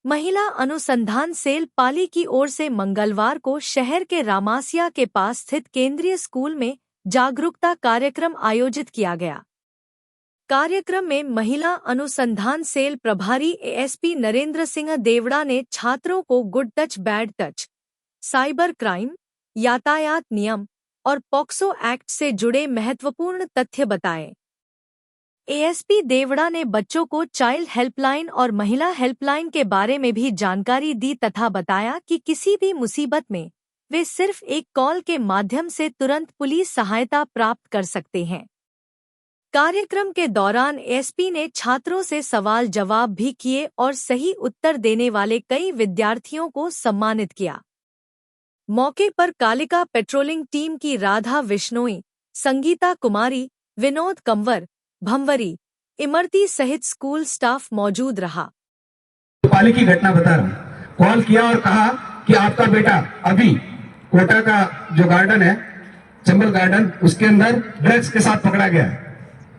महिला अनुसंधान सेल पाली की ओर से मंगलवार को शहर के रामासिया के पास स्थित केंद्रीय स्कूल में जागरूकता कार्यक्रम आयोजित किया गया। कार्यक्रम में महिला अनुसंधान सेल प्रभारी एएसपी नरेंद्र सिंह देवड़ा ने छात्रों को good touch bad touch, cyber crime, यातायात नियम और पॉक्सो एक्ट से जुड़े महत्वपूर्ण तथ्य बताए। एएसपी देवड़ा ने बच्चों को चाइल्ड हेल्पलाइन और महिला हेल्पलाइन के बारे में भी जानकारी दी तथा बताया कि किसी भी मुसीबत में वे सिर्फ एक कॉल के माध्यम से तुरंत पुलिस सहायता प्राप्त कर सकते हैं। कार्यक्रम के दौरान एएसपी ने छात्रों से सवाल जवाब भी किए और सही उत्तर देने वाले कई विद्यार्थियों को सम्मानित किया। मौके पर कालिका पेट्रोलिंग टीम की राधा विश्नोई, संगीता कुमारी, विनोद कंवर, भंवरी, इमरती सहित स्कूल स्टाफ मौजूद रहा। पाली की घटना बता रहा हूँ। कॉल किया और कहा कि आपका बेटा अभी कोटा का जो गार्डन है, चंबल गार्डन, उसके अंदर ड्रग्स के साथ पकड़ा गया है।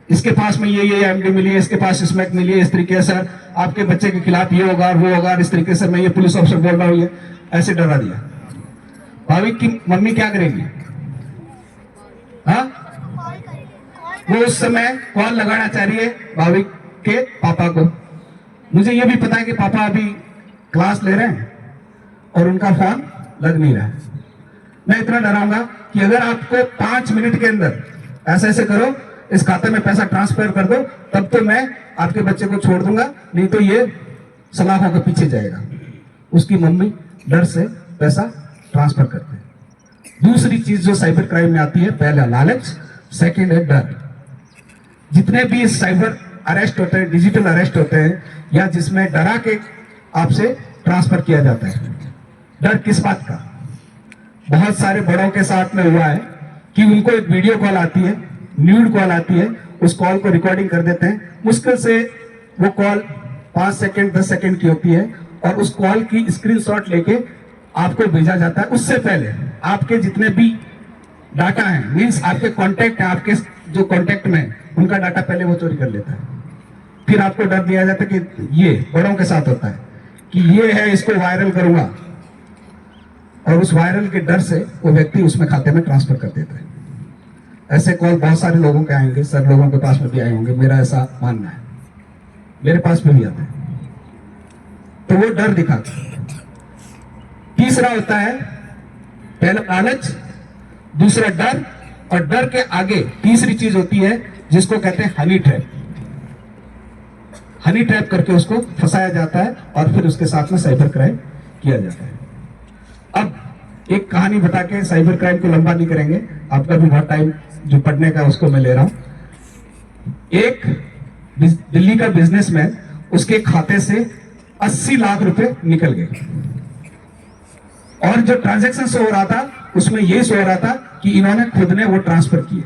इसके पास में ये एमडी मिली है, इसके पास स्मैक मिली है, इस तरीके से आपके बच्चे के खिलाफ ये होगा वो होगा, इस तरीके से मैं ये पुलिस ऑफिसर बोल रहा हूँ, ये ऐसे डरा दिया। भाविक की मम्मी क्या करेगी? हाँ, वो उस समय कॉल लगाना चाह रही है भाविक के पापा को। मुझे ये भी पता है कि पापा अभी क्लास ले रहे हैं और उनका फोन लग नहीं रहा है। मैं इतना डराऊंगा कि अगर आपको 5 मिनट के अंदर ऐसे ऐसे करो, इस खाते में पैसा ट्रांसफर कर दो, तब तो मैं आपके बच्चे को छोड़ दूंगा, नहीं तो ये सलाखों के पीछे जाएगा। उसकी मम्मी डर से पैसा ट्रांसफर करते हैं। दूसरी चीज जो साइबर क्राइम में आती है, पहला लालच, सेकंड है डर। जितने भी साइबर अरेस्ट होते हैं, डिजिटल अरेस्ट होते हैं, या जिसमें डरा के आपसे ट्रांसफर किया जाता है। डर किस बात का? बहुत सारे बड़ों के साथ में हुआ है कि उनको एक वीडियो कॉल आती है, न्यूड कॉल आती है, उस कॉल को रिकॉर्डिंग कर देते हैं। मुश्किल से वो कॉल 5 सेकंड 10 सेकंड की होती है और उस कॉल की स्क्रीनशॉट लेके आपको भेजा जाता है। उससे पहले आपके जितने भी डाटा हैं, मीन्स आपके कॉन्टेक्ट है, आपके जो कॉन्टेक्ट में उनका डाटा पहले वो चोरी कर लेता है। फिर आपको डर दिया जाता है कि ये बड़ों के साथ होता है कि ये है, इसको वायरल करूंगा, और उस वायरल के डर से वो व्यक्ति उसमें खाते में ट्रांसफर कर देता है। ऐसे कॉल बहुत सारे लोगों के आएंगे, सब लोगों के पास में भी आए होंगे, मेरा ऐसा मानना है, मेरे पास में भी आते हैं। तो वो डर दिखाता है। तीसरा होता है, पहला लालच, दूसरा डर, और डर के आगे तीसरी चीज होती है जिसको कहते हैं हनी ट्रैप। हनी ट्रैप करके उसको फंसाया जाता है और फिर उसके साथ में साइबर क्राइम किया जाता है। अब एक कहानी बता के साइबर क्राइम को लंबा नहीं करेंगे, आपका भी बहुत टाइम जो पढ़ने का उसको मैं ले रहा हूं। एक दिल्ली का बिजनेसमैन, उसके खाते से 80 लाख रुपए निकल गए और जो ट्रांजैक्शन हो रहा था उसमें यह सो रहा था कि इन्होंने खुद ने वो ट्रांसफर किए।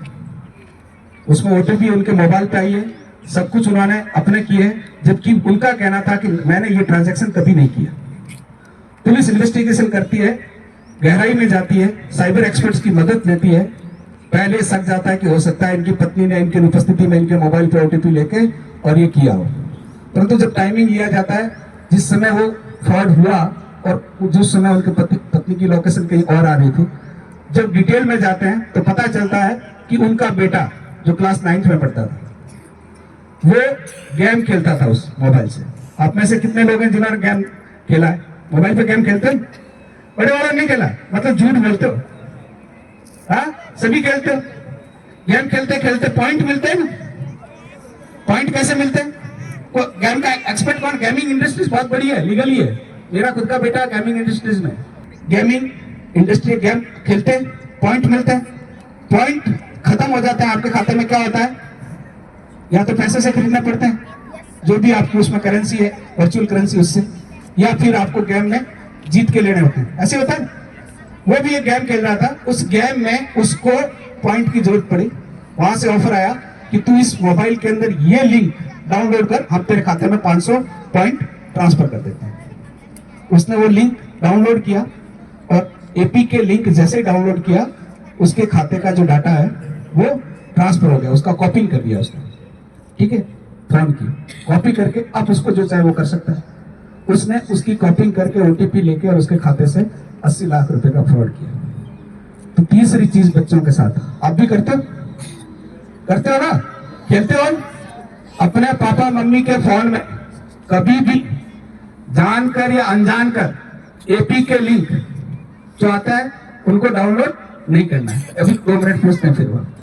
उसमें ओटीपी उनके मोबाइल पे आई है, सब कुछ उन्होंने अपने किए, जबकि उनका कहना था कि मैंने ये ट्रांजैक्शन कभी नहीं किया। पुलिस इन्वेस्टिगेशन करती है, गहराई में जाती है, साइबर एक्सपर्ट्स की मदद लेती है। पहले शक जाता है कि हो सकता है इनकी पत्नी ने इनकी उपस्थिति में इनके मोबाइल पे ओटीपी लेके और ये किया हो, परंतु जब टाइमिंग लिया जाता है, जिस समय वो फ्रॉड हुआ और जिस समय उनके पत्नी की लोकेशन कहीं और आ रही थी, जब डिटेल में जाते हैं तो पता चलता है कि उनका बेटा जो क्लास 9th में पढ़ता था, वो गेम खेलता था उस मोबाइल से। आप में से कितने लोग हैं जिन्होंने गेम खेला है? मोबाइल पे गेम खेलते हैं? बड़े वाला नहीं खेला, मतलब झूठ बोलते हो? हाँ, सभी खेलते हो। गेम खेलते खेलते पॉइंट मिलते हैं ना? पॉइंट कैसे मिलते हैं? गेम का एक्सपर्ट कौन? गेमिंग इंडस्ट्रीज बहुत बड़ी है, लीगल ही है। मेरा खुद का बेटा गेमिंग इंडस्ट्रीज में, गेमिंग इंडस्ट्री, गेम खेलते हैं, पॉइंट मिलते हैं। पॉइंट खत्म हो जाता है, आपके खाते में क्या होता है? या तो पैसे से खरीदना पड़ता है, जो भी आपकी उसमें करेंसी है, वर्चुअल करेंसी, उससे, या फिर आपको गेम में जीत के लेने होते हैं। ऐसे होता है। वो भी एक गेम खेल रहा था, उस गेम में उसको पॉइंट की जरूरत पड़ी। वहां से ऑफर आया कि तू इस मोबाइल के अंदर ये लिंक डाउनलोड कर, हम तेरे खाते में 500 पॉइंट ट्रांसफर कर देते हैं। उसने वो लिंक डाउनलोड किया और एपी के लिंक जैसे डाउनलोड किया, उसके खाते का जो डाटा है वो ट्रांसफर हो गया, उसका कॉपिंग कर दिया उसने। ठीक है, फोन की कॉपी करके आप उसको जो चाहे वो कर सकता है। उसने उसकी कॉपिंग करके ओटीपी लेके और उसके खाते से 80 लाख रुपए का फ्रॉड किया। तो तीसरी चीज बच्चों के साथ आप भी करते हो ना, खेलते हो। अपने पापा मम्मी के फोन में कभी भी जानकर या अनजानकर एपी के लिंक जो आता है उनको डाउनलोड नहीं करना है। अभी 2 मिनट पूछते हैं फिर वो